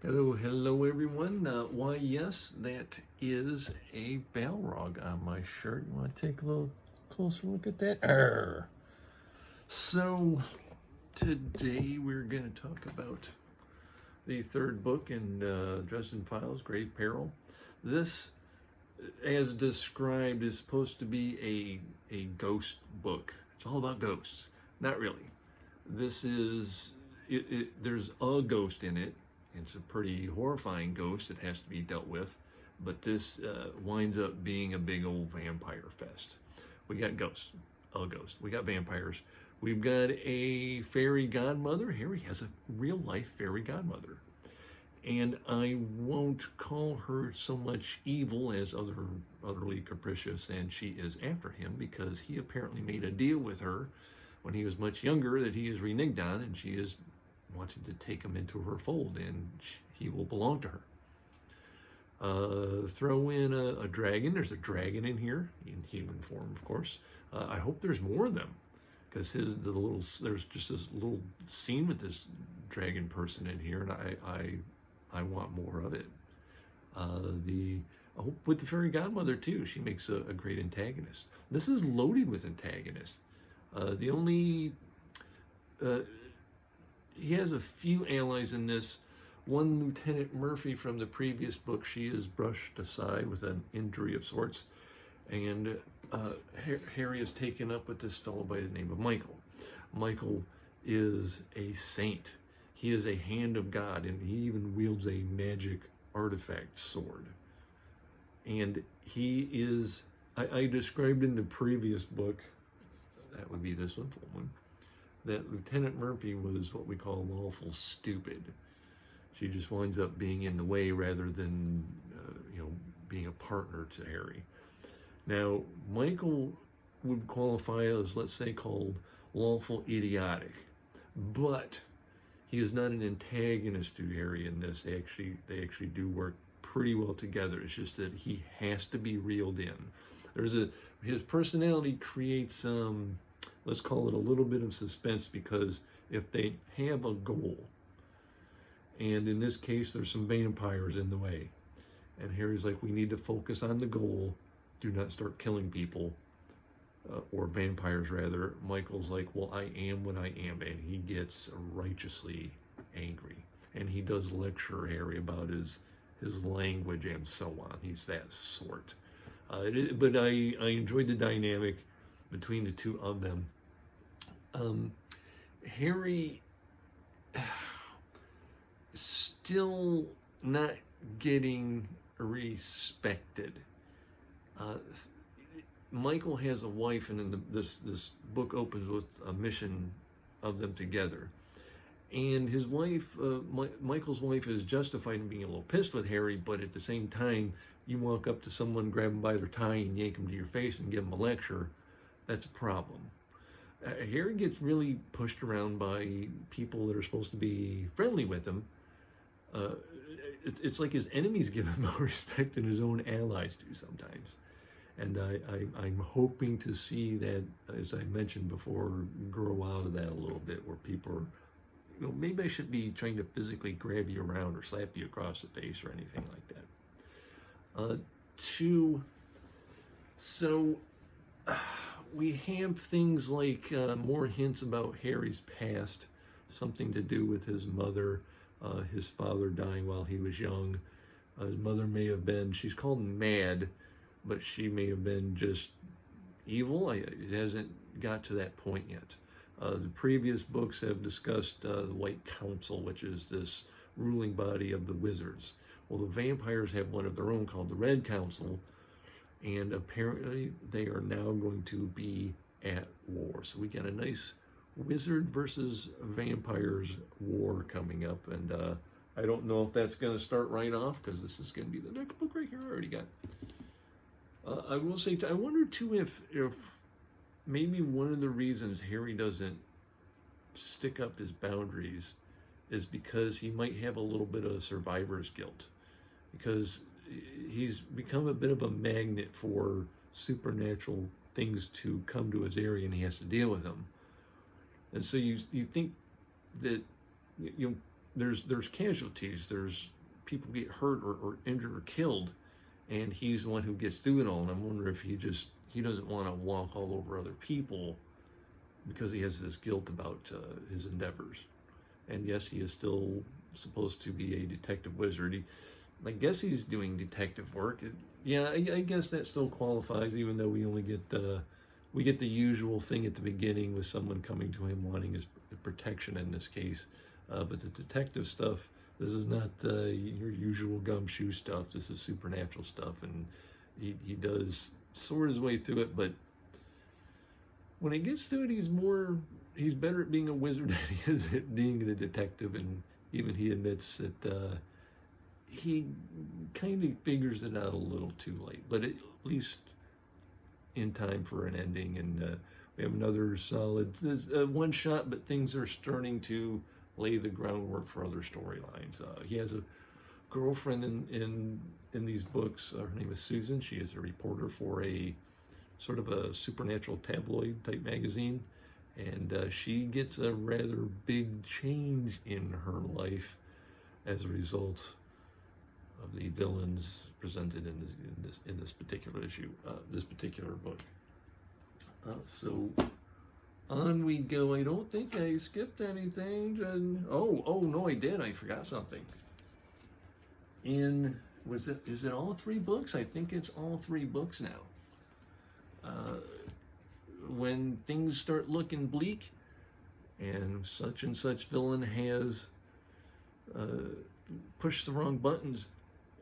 Hello everyone. Why yes, that is a Balrog on my shirt. You want to take a little closer look at that? Arr. So today we're going to talk about the third book in Dresden Files, Grave Peril. This, as described, is supposed to be a ghost book. It's all about ghosts. Not really. This is, there's a ghost in it. It's a pretty horrifying ghost that has to be dealt with, but this winds up being a big old vampire fest. We got ghosts, a ghost. We got vampires. We've got a fairy godmother. Harry has a real-life fairy godmother. And I won't call her so much evil as utterly capricious, and she is after him because he apparently made a deal with her when he was much younger that he is reneged on, and she is wanted to take him into her fold, and he will belong to her. Throw in a dragon. There's a dragon in here, in human form, of course. I hope there's more of them, because there's just this little scene with this dragon person in here, and I want more of it. With the fairy godmother too, she makes a great antagonist. This is loaded with antagonists. He has a few allies in this. One, Lieutenant Murphy from the previous book, she is brushed aside with an injury of sorts. And Harry is taken up with this fellow by the name of Michael. Michael is a saint. He is a hand of God, and he even wields a magic artifact sword. And he is, I described in the previous book, that would be this one, that Lieutenant Murphy was what we call lawful stupid. She just winds up being in the way rather than, being a partner to Harry. Now, Michael would qualify as, let's say, called lawful idiotic, but he is not an antagonist to Harry in this. They actually do work pretty well together. It's just that he has to be reeled in. His personality creates let's call it a little bit of suspense, because if they have a goal, and in this case there's some vampires in the way, and Harry's like, we need to focus on the goal, do not start killing people, or vampires rather. Michael's like, well, I am what I am, and he gets righteously angry, and he does lecture Harry about his language and so on. He's that sort. But I enjoyed the dynamic between the two of them. Harry still not getting respected. Michael has a wife, and then this book opens with a mission of them together. And his wife, Michael's wife, is justified in being a little pissed with Harry, but at the same time, you walk up to someone, grab them by their tie, and yank them to your face and give them a lecture. That's a problem. Harry gets really pushed around by people that are supposed to be friendly with him. It's like his enemies give him more respect than his own allies do sometimes. And I'm hoping to see that, as I mentioned before, grow out of that a little bit, where people are, maybe I should be trying to physically grab you around or slap you across the face or anything like that. We have things like more hints about Harry's past, something to do with his mother, his father dying while he was young. His mother may have been, she's called mad, but she may have been just evil. It hasn't got to that point yet. The previous books have discussed the White Council, which is this ruling body of the wizards. Well, the vampires have one of their own called the Red Council, and apparently they are now going to be at war. So we got a nice wizard versus vampires war coming up, and I don't know if that's going to start right off, because this is going to be the next book right here I already got. I will say, I wonder too if maybe one of the reasons Harry doesn't stick up his boundaries is because he might have a little bit of survivor's guilt, because he's become a bit of a magnet for supernatural things to come to his area, and he has to deal with them. And so you think that there's casualties, there's people get hurt or injured or killed, and he's the one who gets through it all. And I'm wondering if he doesn't want to walk all over other people because he has this guilt about his endeavors. And yes, he is still supposed to be a detective wizard. I guess he's doing detective work. Yeah, I guess that still qualifies, even though we only get the usual thing at the beginning with someone coming to him wanting his protection in this case. But the detective stuff, this is not your usual gumshoe stuff. This is supernatural stuff, and he does sort his way through it. But when he gets through it, he's better at being a wizard than he is at being a detective. And even he admits that he kind of figures it out a little too late, but at least in time for an ending. And we have another solid one shot, but things are starting to lay the groundwork for other storylines. He has a girlfriend in these books. Her name is Susan. She is a reporter for a sort of a supernatural tabloid type magazine, and she gets a rather big change in her life as a result of the villains presented in this particular issue, this particular book. So on we go. I don't think I skipped anything. Oh no, I did. I forgot something. Is it all 3 books? I think it's all 3 books now. When things start looking bleak and such villain has pushed the wrong buttons,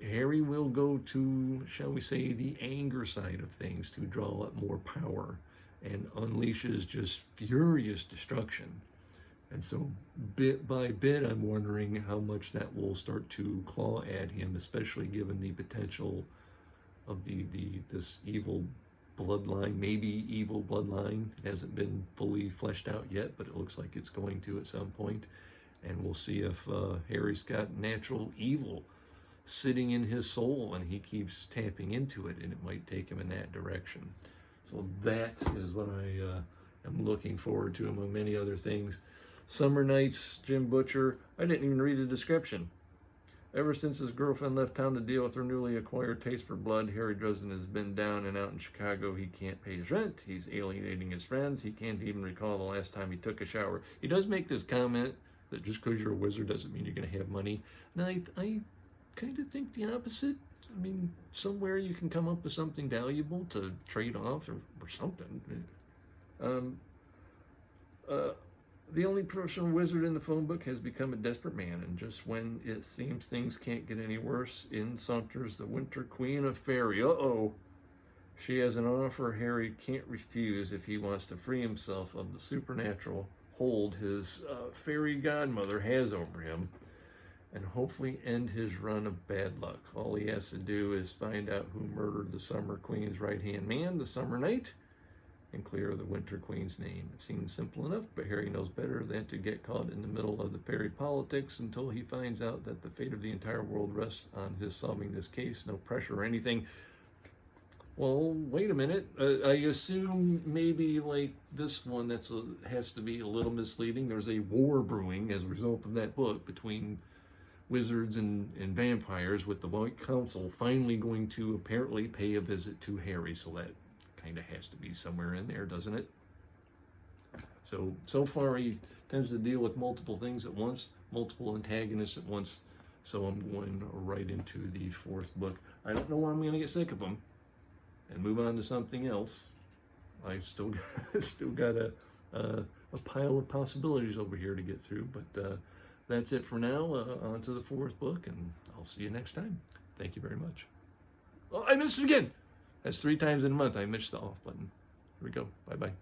Harry will go to, shall we say, the anger side of things to draw up more power and unleashes just furious destruction. And so bit by bit, I'm wondering how much that will start to claw at him, especially given the potential of this evil bloodline, maybe evil bloodline. It hasn't been fully fleshed out yet, but it looks like it's going to at some point. And we'll see if Harry's got natural evil sitting in his soul and he keeps tapping into it, and it might take him in that direction. So that is what I am looking forward to, among many other things. Summer Nights, Jim Butcher. I didn't even read the description. Ever since his girlfriend left town to deal with her newly acquired taste for blood, Harry Dresden has been down and out in Chicago. He can't pay his rent. He's alienating his friends. He can't even recall the last time he took a shower. He does make this comment that just because you're a wizard doesn't mean you're going to have money. And I kind of think the opposite. I mean, somewhere you can come up with something valuable to trade off or something. The only professional wizard in the phone book has become a desperate man, and just when it seems things can't get any worse, in saunters the Winter Queen of Fairy. Uh-oh. She has an offer Harry can't refuse if he wants to free himself of the supernatural hold his fairy godmother has over him, and hopefully end his run of bad luck. All he has to do is find out who murdered the Summer Queen's right-hand man, the Summer Knight, and clear the Winter Queen's name. It seems simple enough, but Harry knows better than to get caught in the middle of the fairy politics until he finds out that the fate of the entire world rests on his solving this case. No pressure or anything. Well, wait a minute. I assume maybe like this one has to be a little misleading. There's a war brewing as a result of that book between wizards and vampires, with the White Council finally going to apparently pay a visit to Harry. So that kind of has to be somewhere in there, doesn't it? So far he tends to deal with multiple things at once, multiple antagonists at once. So I'm going right into the 4th book. I don't know when I'm going to get sick of them and move on to something else. I still got a pile of possibilities over here to get through, but that's it for now. On to the 4th book, and I'll see you next time. Thank you very much. Oh, I missed it again. That's 3 times in a month I missed the off button. Here we go. Bye-bye.